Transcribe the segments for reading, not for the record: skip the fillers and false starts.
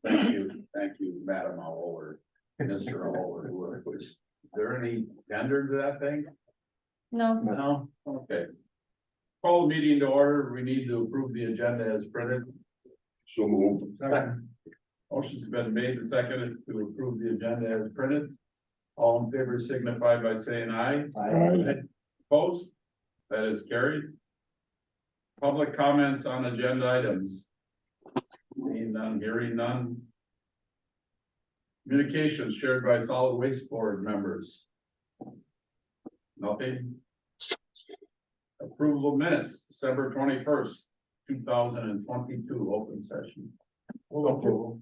Thank you, Madam Owl or Mr. Owl or whoever. Is there any gender to that thing? No, No, okay. Call the meeting to order. We need to approve the agenda as printed. So move. Second. Motion's been made and seconded to approve the agenda as printed. All in favor signify by saying aye. Aye. Opposed? That is carried. Public comments on agenda items. Seeing none, hearing none. Communications shared by solid waste board members. Nothing. Approval of minutes, December 21st, 2022, open session.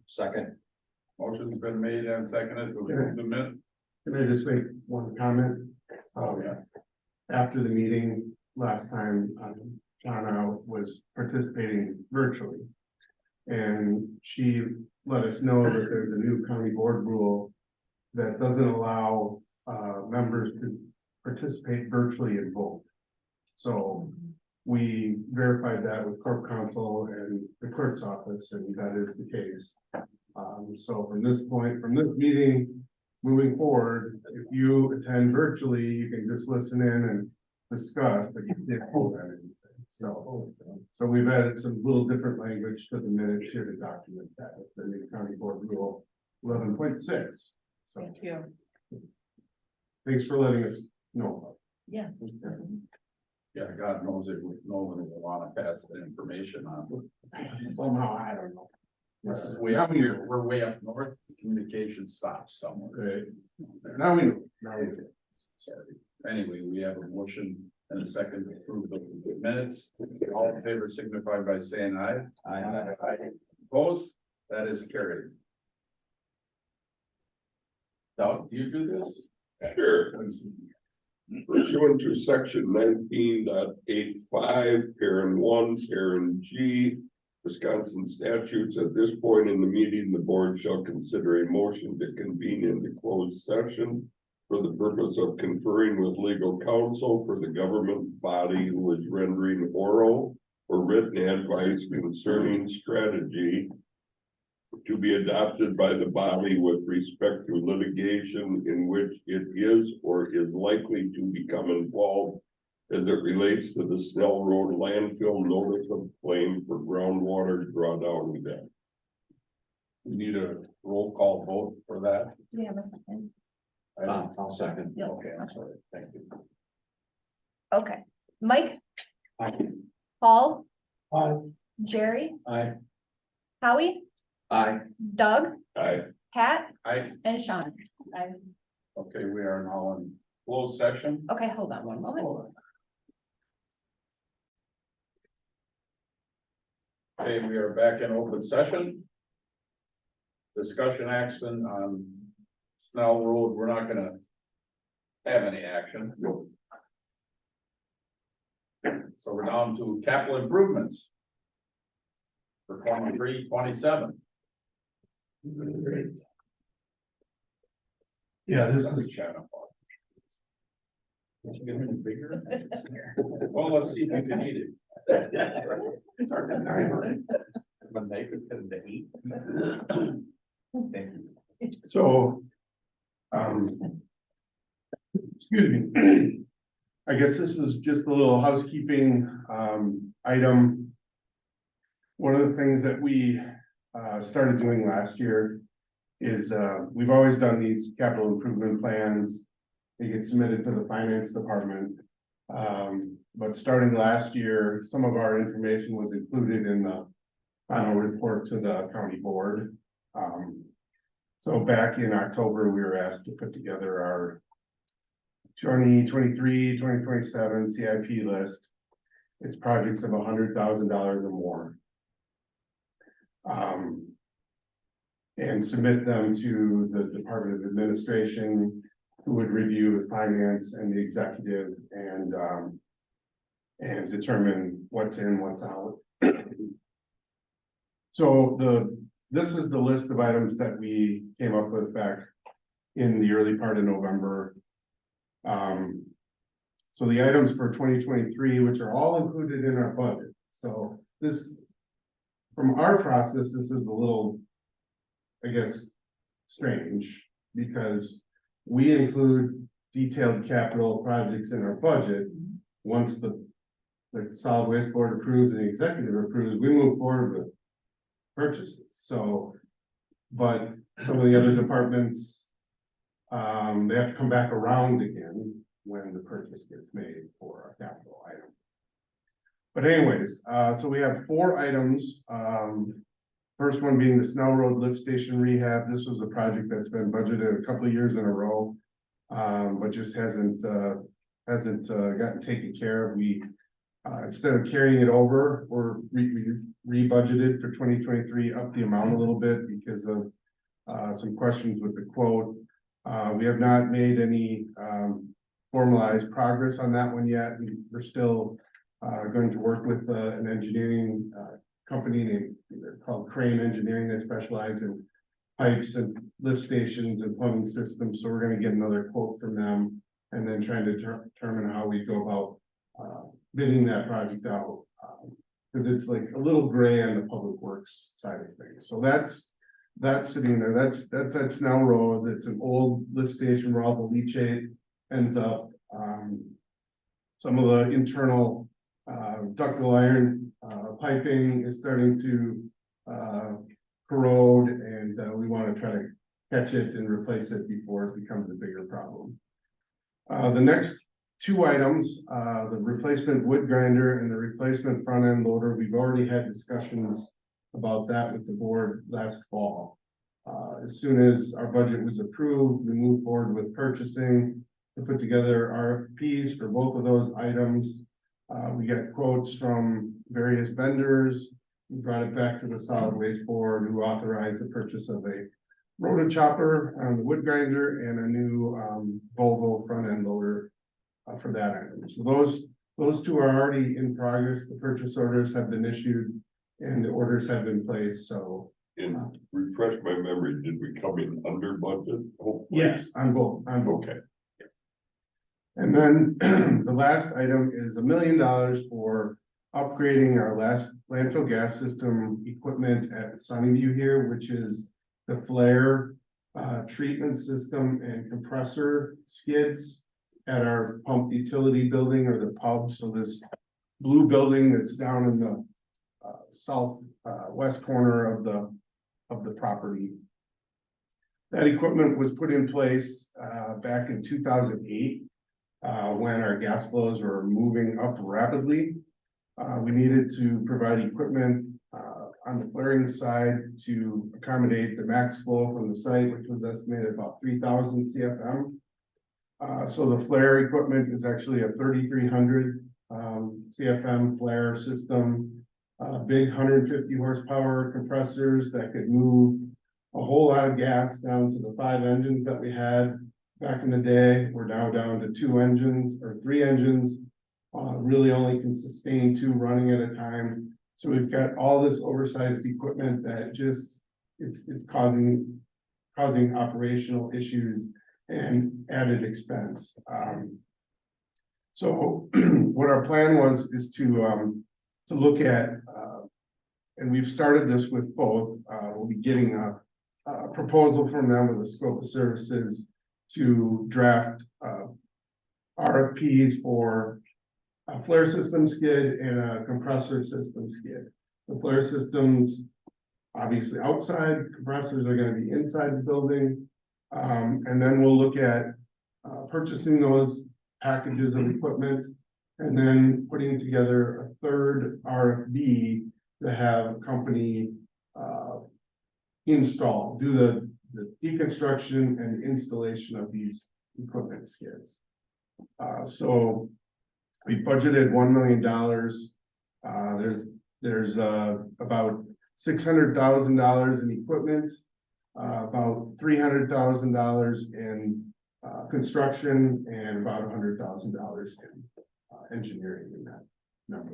Second. Motion's been made and seconded to approve the minute. Can I just make one comment? Yeah. After the meeting last time, Shauna was participating virtually. And she let us know that there's a new county board rule that doesn't allow, members to participate virtually in vote. So we verified that with corp counsel and the clerk's office, and that is the case. So from this point, from this meeting, moving forward, if you attend virtually, you can just listen in and discuss, but you can't vote on anything. So we've added some little different language to the minutes here to document that, the new county board rule 11.6. So thank you. thanks for letting us know. Yeah. Yeah, God knows it, no one will want to pass that information on. Somehow, I don't know. This is way up here, we're way up north, communication stops somewhere. Right. Now we know. Now we know. Sorry. Anyway, we have a motion and a second to approve the minutes. All in favor signify by saying aye. Aye. Opposed? That is carried. Doug, do you do this? Sure. Pursuant to section 19.85, parent 1, parent G, Wisconsin statutes, at this point in the meeting, the board shall consider a motion to convene into closed session for the purpose of conferring with legal counsel for the government body who is rendering oral or written advice concerning strategy to be adopted by the body with respect to litigation in which it is or is likely to become involved as it relates to the Snell Road landfill notice of claim for groundwater drawdown debt. We need a roll call vote for that. Do we have a second? I'll second. Yes. Okay, I'm sorry. Thank you. Okay, Mike, Aye. Paul, Aye. Jerry, Aye. Howie, Aye. Doug, Aye. Pat, Aye. and Sean. Okay, we are now in closed session. Okay, hold on one moment. Okay, we are back in open session. Discussion action on Snell Road, we're not gonna have any action. So we're down to capital improvements. For 23-27. Yeah, this is, Bigger. Well, let's see if you can eat it. When they could put it to eat. Thank you. so. Excuse me. I guess this is just a little housekeeping, item. One of the things that we, started doing last year is, we've always done these capital improvement plans. They get submitted to the finance department. But starting last year, some of our information was included in the final report to the county board. So back in October, we were asked to put together our 2023, 2027 CIP list. It's projects of $100,000 or more. And submit them to the Department of Administration, who would review with finance and the executive and determine what's in, what's out. So this is the list of items that we came up with back in the early part of November. So the items for 2023, which are all included in our budget. So this, from our process, this is a little I guess, strange, because we include detailed capital projects in our budget. Once the solid waste board approves and the executive approves, we move forward with purchases, so. But some of the other departments, they have to come back around again when the purchase gets made for a capital item. But anyways, so we have 4 items. First one being the Snell Road Lift Station rehab. This was a project that's been budgeted a couple of years in a row. But just hasn't gotten taken care of. We, instead of carrying it over, we're re-budgeted for 2023, up the amount a little bit because of some questions with the quote. We have not made any formalized progress on that one yet. We're still going to work with an engineering company named called Crane Engineering that specializes in pipes and lift stations and plumbing systems. So we're going to get another quote from them and then trying to determine how we go about bidding that project out. Because it's like a little gray on the public works side of things. So that's sitting there. That's at Snell Road. It's an old lift station where all the leachate ends up. Some of the internal ductile iron piping is starting to corrode, and we want to try to catch it and replace it before it becomes a bigger problem. The next 2 items, the replacement wood grinder and the replacement front end loader, we've already had discussions about that with the board last fall. As soon as our budget was approved, we moved forward with purchasing to put together RFPs for both of those items. We got quotes from various vendors. We brought it back to the solid waste board, who authorized the purchase of a rotor chopper on the wood grinder and a new Volvo front end loader for that item. So those 2 are already in progress. The purchase orders have been issued and the orders have been placed. So And refresh my memory, did we come in under budget? Hopefully. yes, on both. Okay. And then the last item is $1 million for upgrading our last landfill gas system equipment at Sunnyview here, which is the flare treatment system and compressor skids at our pump utility building, or the pub. So this blue building that's down in the south west corner of the property. That equipment was put in place back in 2008 when our gas flows were moving up rapidly. We needed to provide equipment on the flaring side to accommodate the max flow from the site, which was estimated about 3,000 CFM. So the flare equipment is actually a 3,300 CFM flare system, big 150 horsepower compressors that could move a whole lot of gas down to the 5 engines that we had back in the day. We're now down to 2 engines or 3 engines, really only can sustain 2 running at a time. So we've got all this oversized equipment that just it's causing operational issues and added expense. So what our plan is to look at, and we've started this with both. We'll be getting a proposal from them with a scope of services to draft RFPs for a flare system skid and a compressor system skid. The flare systems, obviously outside, compressors are going to be inside the building. And then we'll look at purchasing those packages of equipment and then putting together a third RFB to have a company install, do the deconstruction and installation of these equipment skids. So we budgeted $1 million. There's about $600,000 in equipment, about $300,000 in construction, and about $100,000 in engineering in that number.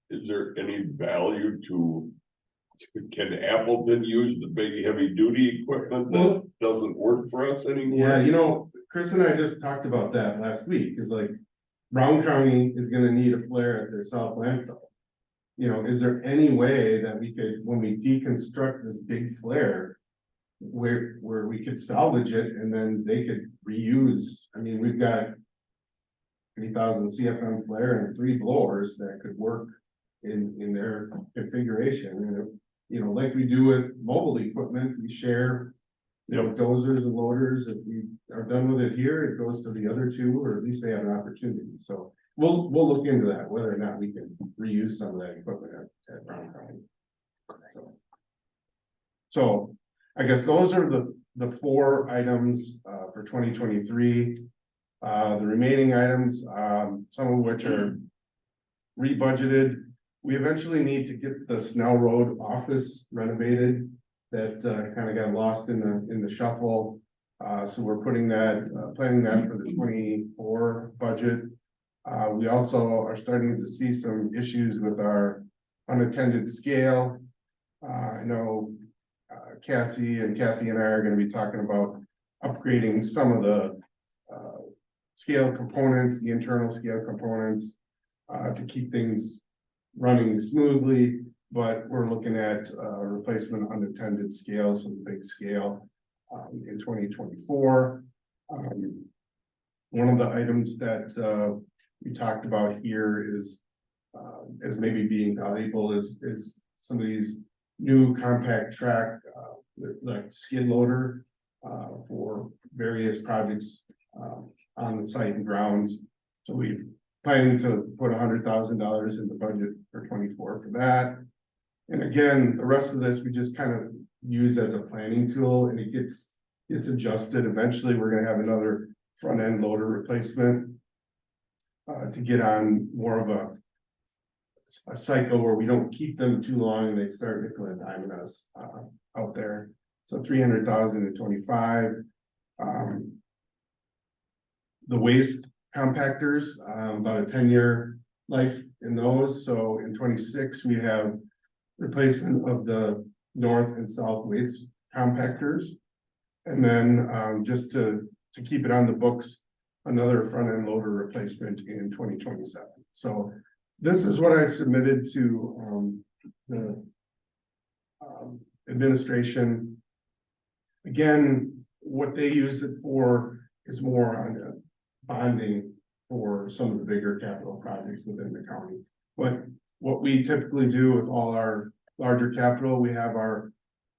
Is there any value to, can Appleton use the big heavy duty equipment that doesn't work for us anymore? Yeah, you know, Chris and I just talked about that last week. Is like Brown County is gonna need a flare at their south landfill. You know, is there any way that we could, when we deconstruct this big flare, where we could salvage it and then they could reuse, I mean, we've got 3,000 CFM flare and 3 blowers that could work in their configuration, and you know, like we do with mobile equipment, we share. You know, dozers and loaders, if we are done with it here, it goes to the other 2, or at least they have an opportunity, so. We'll look into that, whether or not we can reuse some of that equipment at Brown County. So I guess those are the 4 items for 2023. The remaining items, some of which are rebudgeted. We eventually need to get the Snell Road office renovated. That kind of got lost in the shuffle. So we're putting that, planning that for the 24 budget. We also are starting to see some issues with our unattended scale. I know Cassie and Kathy and I are going to be talking about upgrading some of the scale components, the internal scale components, to keep things running smoothly. But we're looking at replacement unattended scales, some big scale in 2024. One of the items that we talked about here is as maybe being valuable is some of these new compact track like skid loader for various projects on the site and grounds. So we're planning to put $100,000 in the budget for 24 for that. And again, the rest of this, we just kind of use as a planning tool, and it gets adjusted. Eventually, we're gonna have another front end loader replacement to get on more of a cycle where we don't keep them too long and they start nickel and diming us out there. So 300,000 in 25. The waste compactors, about a 10-year life in those. So in 26, we have replacement of the north and south waste compactors. And then just to keep it on the books, another front end loader replacement in 2027. So this is what I submitted to the administration. Again, what they use it for is more on bonding for some of the bigger capital projects within the county. But what we typically do with all our larger capital, we have our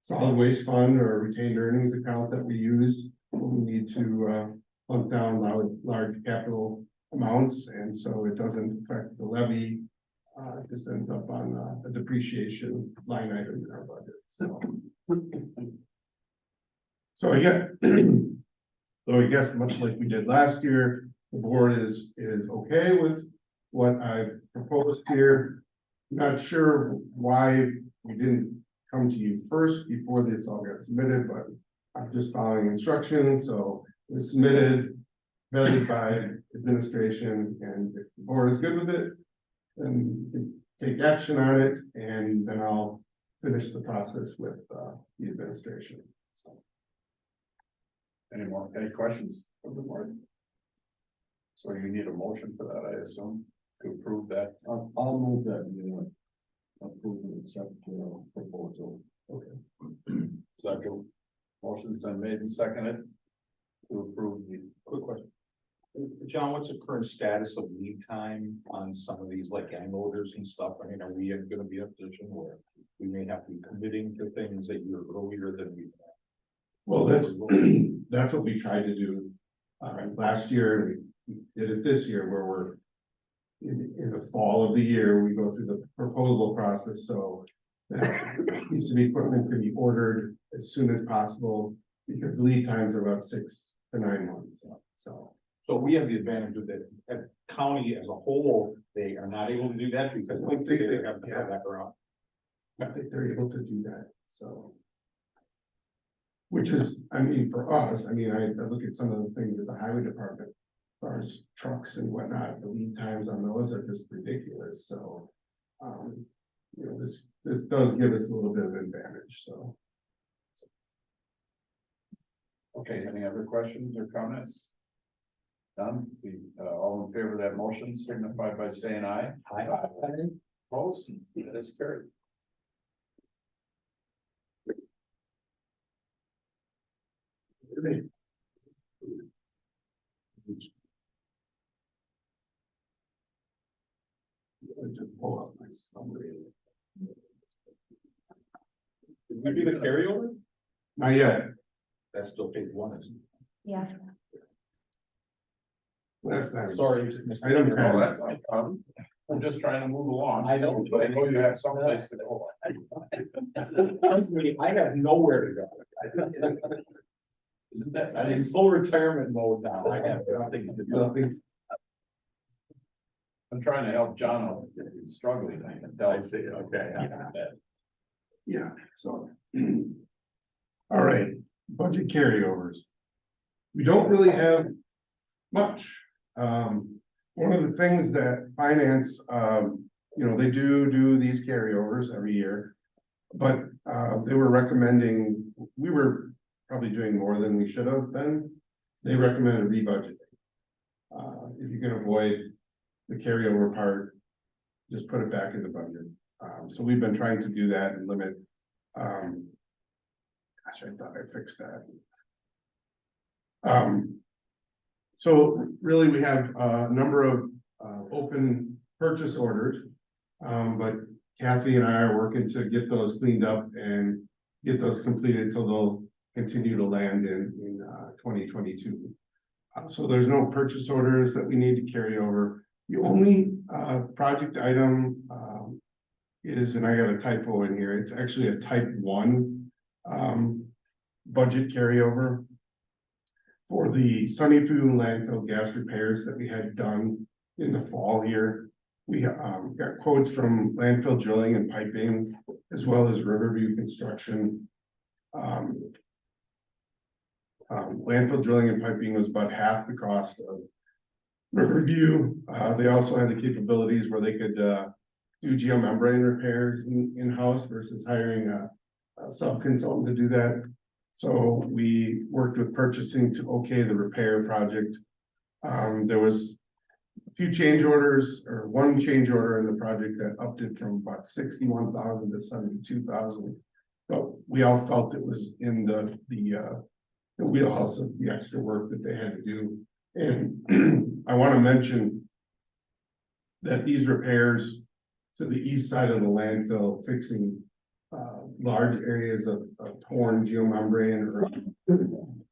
solid waste fund or retained earnings account that we use when we need to plunk down large capital amounts, and so it doesn't affect the levy. It just ends up on a depreciation line item in our budget. So yeah, so I guess much like we did last year, the board is okay with what I've proposed here. Not sure why we didn't come to you first before this all got submitted, but I'm just following instructions. So it was submitted, vetted by administration, and if the board is good with it, then we can take action on it, and then I'll finish the process with the administration. So. Any questions from the board? So you need a motion for that, I assume, to approve that. I'll move that, approve and accept the proposal. Okay. Second. Motion's been made and seconded to approve the. Quick question. John, what's the current status of lead time on some of these like gang loaders and stuff? I mean, are we gonna be in a position where we may have to be committing to things a year earlier than we? Well, that's what we tried to do last year. We did it this year where we're in the fall of the year, we go through the proposal process. So that piece of equipment can be ordered as soon as possible because lead times are about 6 to 9 months. So we have the advantage of that at county as a whole, they are not able to do that because I don't think they they have to have that around. I think they're able to do that, so. Which is, I mean, for us, I mean, I look at some of the things at the highway department, as far as trucks and whatnot, the lead times on those are just ridiculous, so. You know, this does give us a little bit of advantage, so. Okay, any other questions or comments? None, all in favor of that motion signify by saying aye. Aye. Opposed, that is carried. today. I just pull up my summary. Did we do the carryover? Not yet, That's still page one, isn't Yeah. last time. it? Sorry. just missed it. Item No, 10. that's not a problem. I'm just trying to move along. I know. I know you have someplace to go. I have nowhere to go. Isn't that I'm in nice? full retirement mode now. I have nothing to do. Nothing. I'm trying to help John out. He's struggling, I can tell. I see, okay. Yeah, so. All right, budget carryovers. We don't really have much. One of the things that finance, they do these carryovers every year. But, they were recommending, we were probably doing more than we should have been. They recommended rebudgeting. If you can avoid the carryover part, just put it back in the budget. So we've been trying to do that and limit. Gosh, I thought I fixed that. So really, we have a number of open purchase orders. But Kathy and I are working to get those cleaned up and get those completed, so they'll continue to land in 2022. So there's no purchase orders that we need to carry over. The only project item is, and I got a typo in here, it's actually a type 1 budget carryover for the Sunnyview landfill gas repairs that we had done in the fall here. We got quotes from landfill drilling and piping, as well as Riverview Construction. Landfill drilling and piping was about half the cost of Riverview. They also had the capabilities where they could do geomembrane repairs in-house versus hiring a sub-consultant to do that. So we worked with purchasing to okay the repair project. There was a few change orders, or one change order in the project that upped it from about 61,000 to 72,000. But we all felt it was in the wheelhouse of the extra work that they had to do. And I want to mention that these repairs to the east side of the landfill, fixing large areas of torn geomembrane or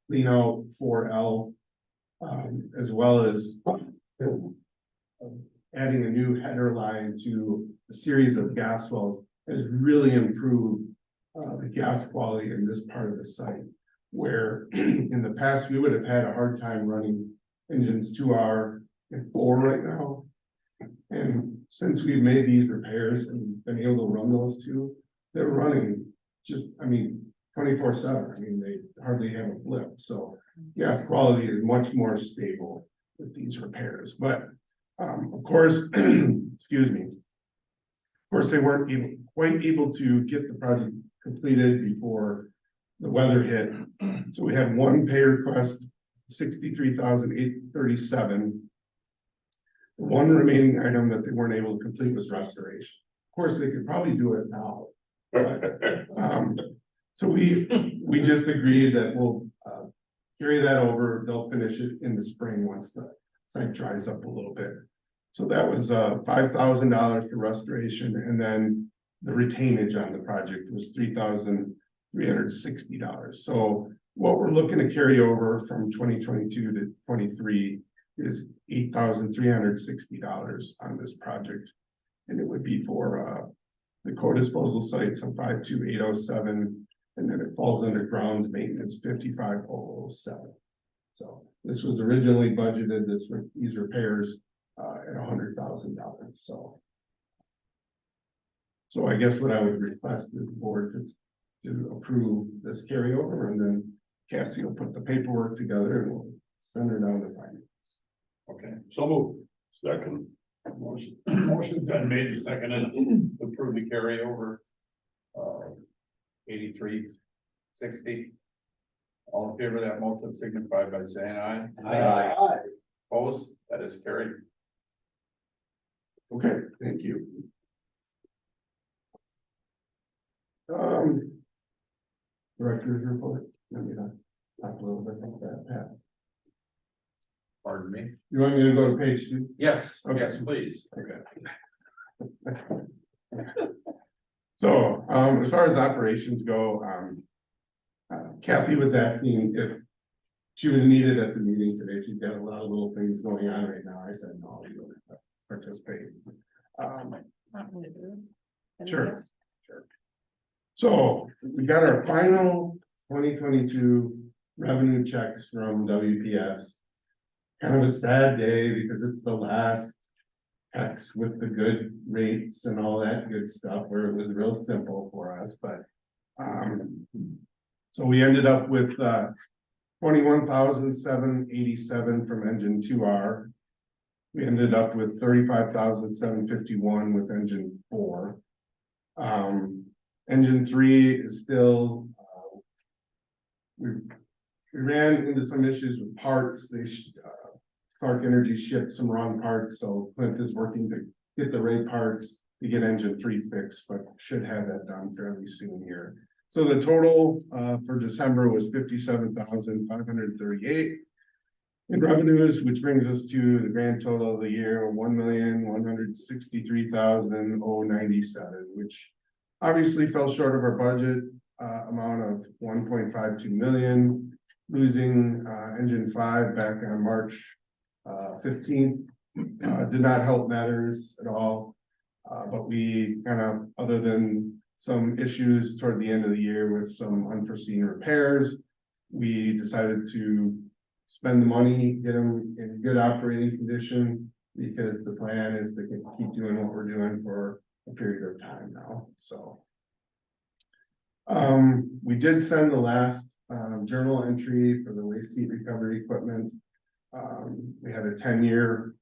clean out 4L, as well as adding a new header line to a series of gas wells, has really improved the gas quality in this part of the site, where in the past we would have had a hard time running engines 2R and 4 right now. And since we've made these repairs and been able to run those two, they're running just, 24/7. They hardly have a blip. So gas quality is much more stable with these repairs. But of course, excuse me. Of course, they weren't quite able to get the project completed before the weather hit. So we had one pay request, $63,837. One remaining item that they weren't able to complete was restoration. Of course, they could probably do it now. But, so we just agreed that we'll carry that over. They'll finish it in the spring once the site dries up a little bit. So that was $5,000 for restoration, and then the retainage on the project was $3,360. So what we're looking to carry over from 2022 to 23 is $8,360 on this project. And it would be for the co-disposal sites on 52807, and then it falls under grounds maintenance 55007. So this was originally budgeted, these repairs at $100,000. So I guess what I would request is the board to approve this carryover, and then Cassie will put the paperwork together and we'll send her down to finance. Okay, so move. Second. Motion's been made and seconded to approve the carryover. 8360. All in favor of that motion signify by saying aye. Aye. Opposed, that is carried. Okay, thank you. Director's report. talk a little bit about that, Pat. Pardon me. You want me to go to page 2? Yes, Okay. yes, please. So, as far as operations go, Kathy was asking if she was needed at the meeting today. She's got a lot of little things going on right now. I said, no, you don't have to participate. Sure. So we got our final 2022 revenue checks from WPS. Kind of a sad day because it's the last checks with the good rates and all that good stuff where it was real simple for us, but so we ended up with 21,787 from engine 2R. We ended up with 35,751 with engine 4. Engine 3 is still, we ran into some issues with parts. Clark Energy shipped some wrong parts, so Clint is working to get the right parts to get engine 3 fixed, but should have that done fairly soon here. So the total for December was 57,538 in revenues, which brings us to the grand total of the year of 1,163,097, which obviously fell short of our budget amount of 1.52 million, losing engine 5 back on March 15th did not help matters at all. But we kind of, other than some issues toward the end of the year with some unforeseen repairs, we decided to spend the money, get them in good operating condition, because the plan is to keep doing what we're doing for a period of time now. So we did send the last journal entry for the waste heat recovery equipment. We had a 10-year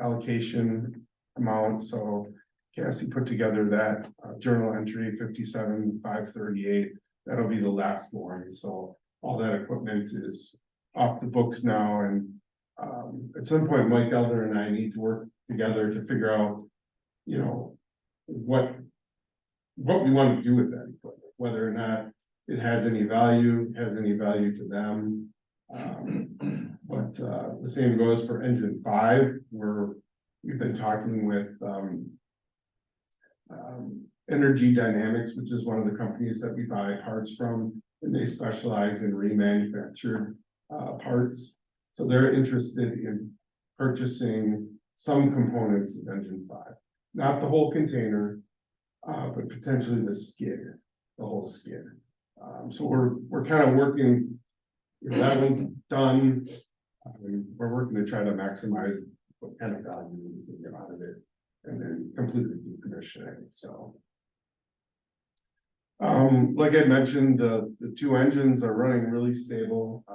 allocation amount, so Cassie put together that journal entry 57,538. That'll be the last one. So all that equipment is off the books now, and at some point, Mike Elder and I need to work together to figure out, you know, what we want to do with that equipment, whether or not it has any value to them. But the same goes for engine 5, where we've been talking with Energy Dynamics, which is one of the companies that we buy parts from, and they specialize in remanufactured parts. So they're interested in purchasing some components of engine 5, not the whole container, but potentially the skid, the whole skid. So we're kind of working, you know, that one's done. We're working to try to maximize what kind of value we can get out of it, and then completely decommission it. So, like I mentioned, the 2 engines are running really stable.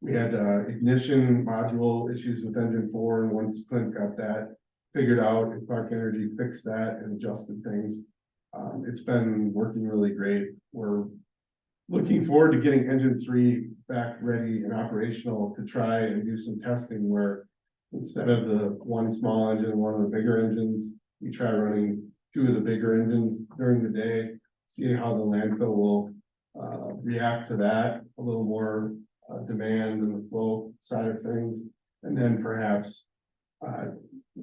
We had ignition module issues with engine 4, and once Clint got that figured out, and Clark Energy fixed that and adjusted things, it's been working really great. We're looking forward to getting engine 3 back ready and operational to try and do some testing where instead of the one small engine, one of the bigger engines, we try running 2 of the bigger engines during the day, see how the landfill will react to that, a little more demand in the flow side of things, and then perhaps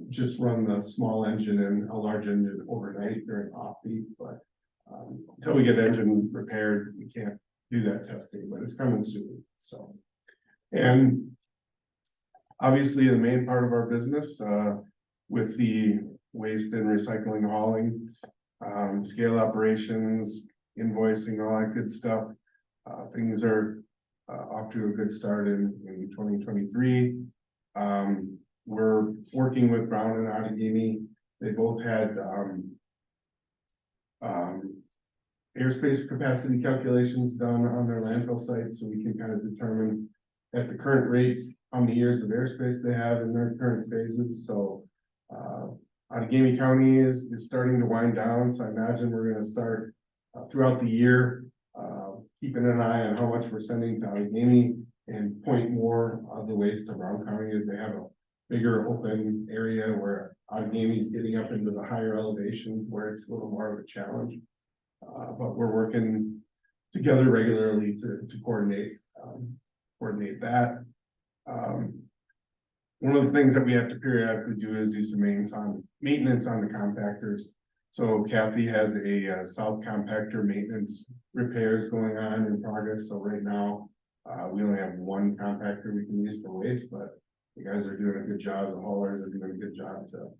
just run the small engine and a large engine overnight during off-peak. But until we get engine repaired, we can't do that testing, but it's coming soon. So, and obviously the main part of our business with the waste and recycling hauling, scale operations, invoicing, all that good stuff, things are off to a good start in 2023. We're working with Brown and Outagamie. They both had airspace capacity calculations done on their landfill site, so we can kind of determine at the current rates how many years of airspace they have in their current phases. So Outagamie County is starting to wind down, so I imagine we're going to start throughout the year keeping an eye on how much we're sending to Outagamie and point more of the waste to Brown County, as they have a bigger open area where Outagamie is getting up into the higher elevations where it's a little more of a challenge. But we're working together regularly to coordinate coordinate that. One of the things that we have to periodically do is do some maintenance on the compactors. So Kathy has a south compactor maintenance repairs going on in progress, so right now, we only have one compactor we can use for waste, but the guys are doing a good job, the haulers are doing a good job to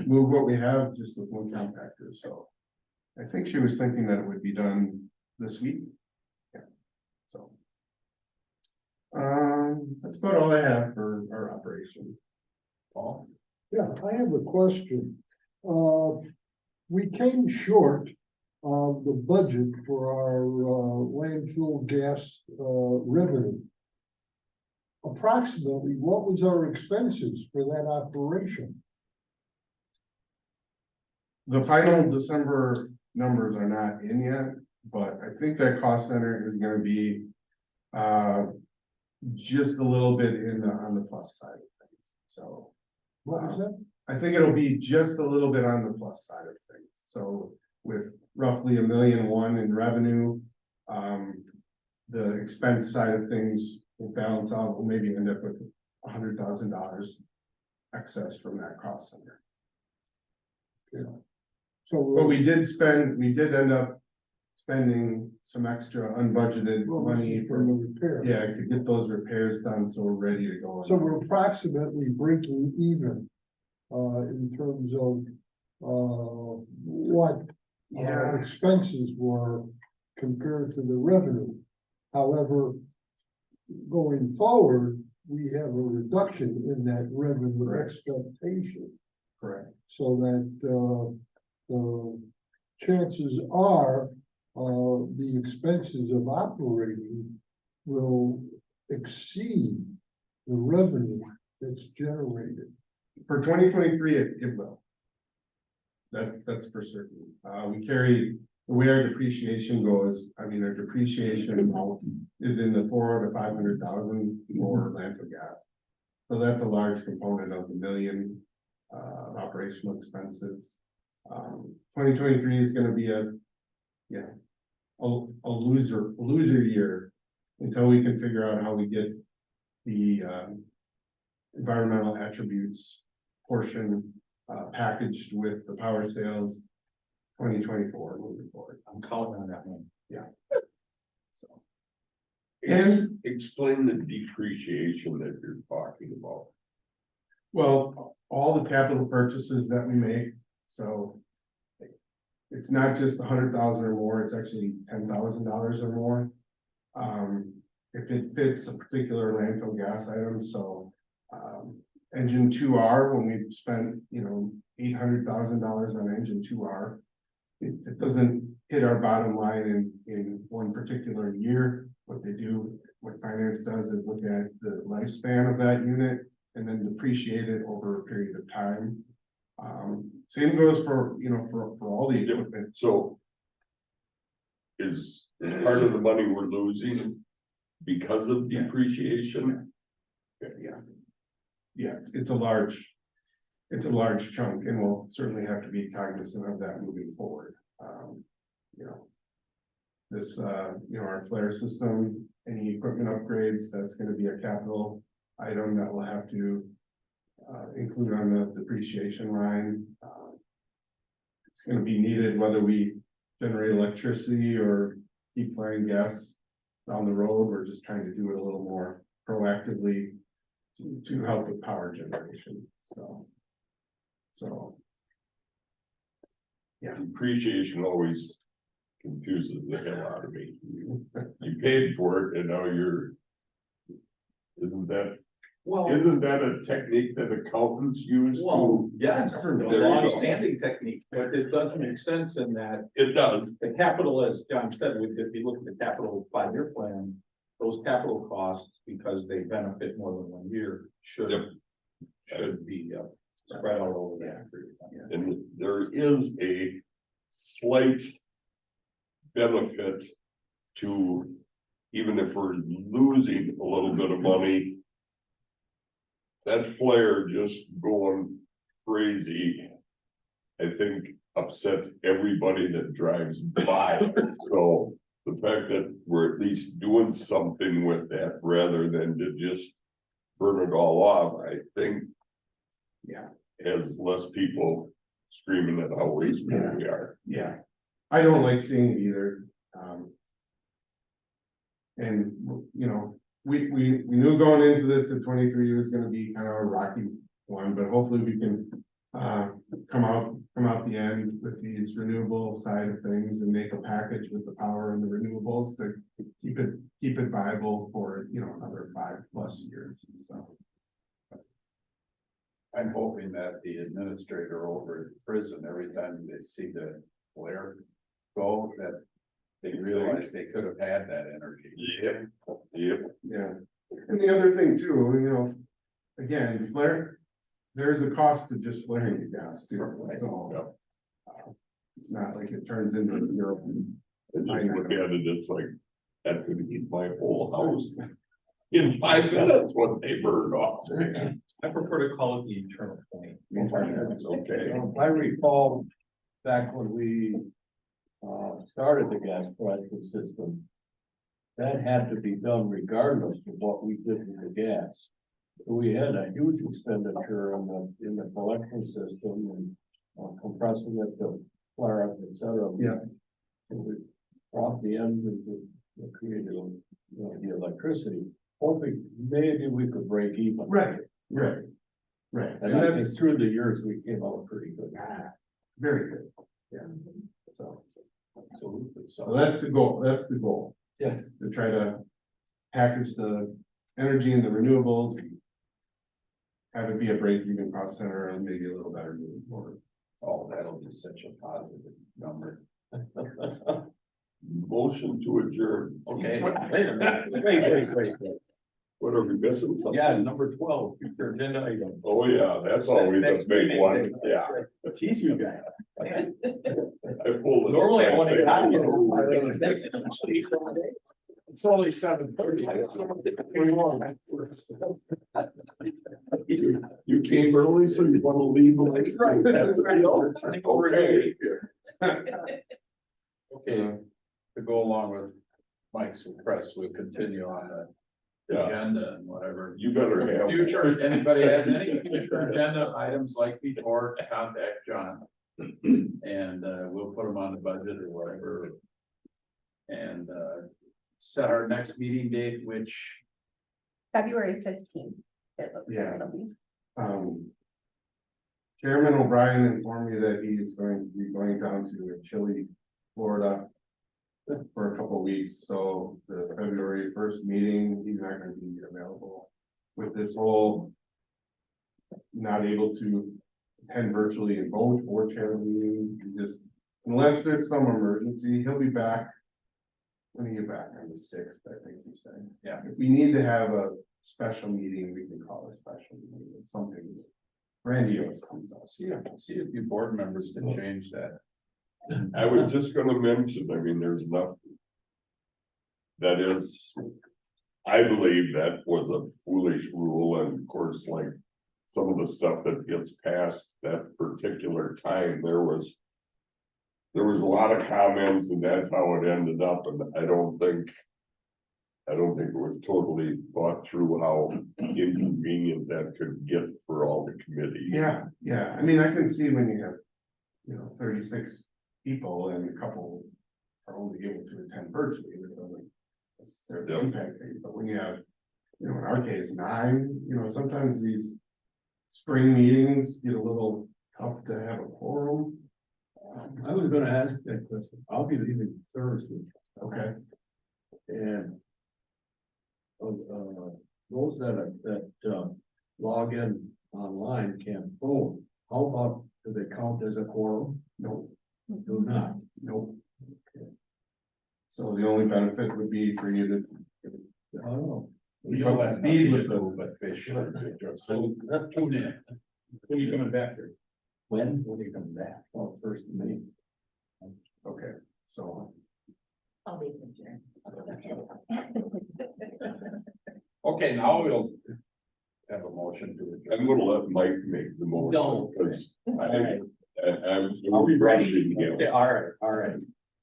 move what we have just with one compactor, so. I think she was thinking that it would be done this week. Yeah, so. That's about all I have for our operation. Paul? Yeah, I have a question. We came short of the budget for our landfill gas revenue. Approximately, what was our expenses for that operation? The final December numbers are not in yet, but I think that cost center is gonna be just a little bit on the plus side of things, so. What was that? I think it'll be just a little bit on the plus side of things, so with roughly $1.1 million in revenue. The expense side of things will balance out, we'll maybe end up with $100,000 excess from that cost center. But we did end up spending some extra unbudgeted money for the repair. yeah, to get those repairs done, so we're ready to go. So we're approximately breaking even in terms of what our expenses were compared to the revenue. However, going forward, we have a reduction in that revenue expectation. Correct. So that the chances are the expenses of operating will exceed the revenue that's generated. For 2023, it will. That's for certain. We carry, the way our depreciation goes, I mean, our depreciation amount is in the 400,000 to 500,000 for landfill gas. So that's a large component of the million operational expenses. 2023 is gonna be a loser year until we can figure out how we get the environmental attributes portion packaged with the power sales 2024 moving forward. I'm counting on that one. So, And explain the depreciation that you're talking about. well, all the capital purchases that we make, so it's not just 100,000 or more, it's actually $10,000 or more. If it fits a particular landfill gas item, so engine 2R, when we spent, $800,000 on engine 2R, it doesn't hit our bottom line in one particular year. What finance does is look at the lifespan of that unit and then depreciate it over a period of time. Same goes for all the equipment. So is part of the money we're losing because of depreciation? Yeah, it's a large chunk, and we'll certainly have to be cognizant of that moving forward. Our flare system, any equipment upgrades, that's gonna be a capital item that we'll have to include on the depreciation line. It's gonna be needed whether we generate electricity or keep flaring gas down the road. We're just trying to do it a little more proactively to help with power generation, so. Yeah. Depreciation always confuses the hell out of me. You paid for it and now isn't that a technique that accountants use? Well, yes, There you a go. long-standing technique, but it does make sense in that It does. the capital, as John said, if you look at the capital 5-year plan, those capital costs, because they benefit more than 1 year, should be spread all over that period of time. And there is a slight benefit to, even if we're losing a little bit of money, that flare just going crazy, I think upsets everybody that drives by. So the fact that we're at least doing something with that rather than to just burn it all off, I think. Yeah. Has less people screaming at how wasteful we are. Yeah, I don't like seeing it either. And, you know, we knew going into this that 23 was gonna be kind of a rocky one, but hopefully we can. Come out the end with these renewable side of things and make a package with the power and the renewables to keep it viable for, you know, another 5+ years, so. I'm hoping that the administrator over at prison, every time they see the flare go, that they realize they could have had that energy. Yep, yep. Yeah, and the other thing too, you know, again, flare, there's a cost to just flaring the gas too, so. It's not like it turns into Europe. And you look at it, it's like, that could heat my whole house in 5 minutes when they burn off. I prefer to call it the eternal flame. It's okay. If I recall, back when we started the gas pricing system, that had to be done regardless of what we did with the gas. We had a huge expenditure in the collection system and compressing it to flare up, et cetera. Yeah. So we brought the end of the created, the electricity, hoping maybe we could break even. Right. Right. And I think through the years, we came out pretty good. Very good, yeah, so. Absolutely. So that's the goal. Yeah. To try to package the energy and the renewables. And have it be a break-even cost center and maybe a little better moving forward. Oh, that'll be such a positive number. Motion to adjourn. Okay. Wait a minute, wait. What are we missing something? Yeah, number 12, future agenda item. Oh, yeah, that's always a big one, yeah. Tease you guys. I pulled it. Normally I want to get out of here. It's only 7:30. You came early, so you want to leave late. Right, that's right. Okay. Okay, to go along with Mike's request, we'll continue on the Yeah, agenda and whatever. you better have. Future, anybody has any future agenda items like before, contact John. And we'll put them on the budget or whatever. And set our next meeting date, which, February 15th. It looks like Yeah. it'll be. Chairman O'Brien informed me that he is going to be going down to Chile, Florida. For a couple of weeks, so the February 1st meeting, he's not gonna be available with this whole. Not able to attend virtually and vote or chair the meeting, he just, unless there's some emergency, he'll be back. When he get back on the 6th, I think you said. Yeah. If we need to have a special meeting, we can call a special meeting, it's something grandiose comes up. see if you board members can change that. I was just gonna mention, I mean, there's enough. That is, I believe that was a foolish rule, and of course, like. Some of the stuff that gets passed that particular time, there was. There was a lot of comments, and that's how it ended up, and I don't think. I don't think it was totally thought through how inconvenient that could get for all the committees. Yeah, I mean, I can see when you have, 36 people and a couple are only able to attend virtually, it doesn't necessarily Yeah. impact things, but when you have, in our case, 9, sometimes these spring meetings get a little tough to have a quorum. I was gonna ask that question. I'll be leaving Thursday Okay, and. Those that log in online can't vote. How about, do they count as a quorum? no, Do not. nope. So the only benefit would be for you to. I don't know. You'll have Speed nothing with to the- do but fish. So tune in. When you coming back here? When will you come back? Well, first of May. Okay, so. I'll be adjourned. Okay, now we'll have a motion to adjourn. I'm gonna let Mike make the motion, Don't. because All right. I'm Are we ready? rushing him. Okay, all right.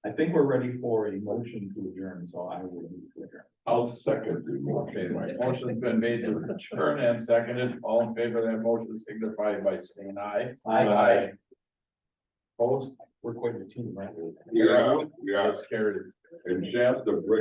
I think we're ready for a motion to adjourn, so I will move to adjourn. I'll second the Okay, motion. my motion's been made to adjourn and seconded. All in favor of that motion signify by saying aye. Aye. Opposed? We're quite a team, right? Yeah, yeah, That's carried. and Jeff, the bring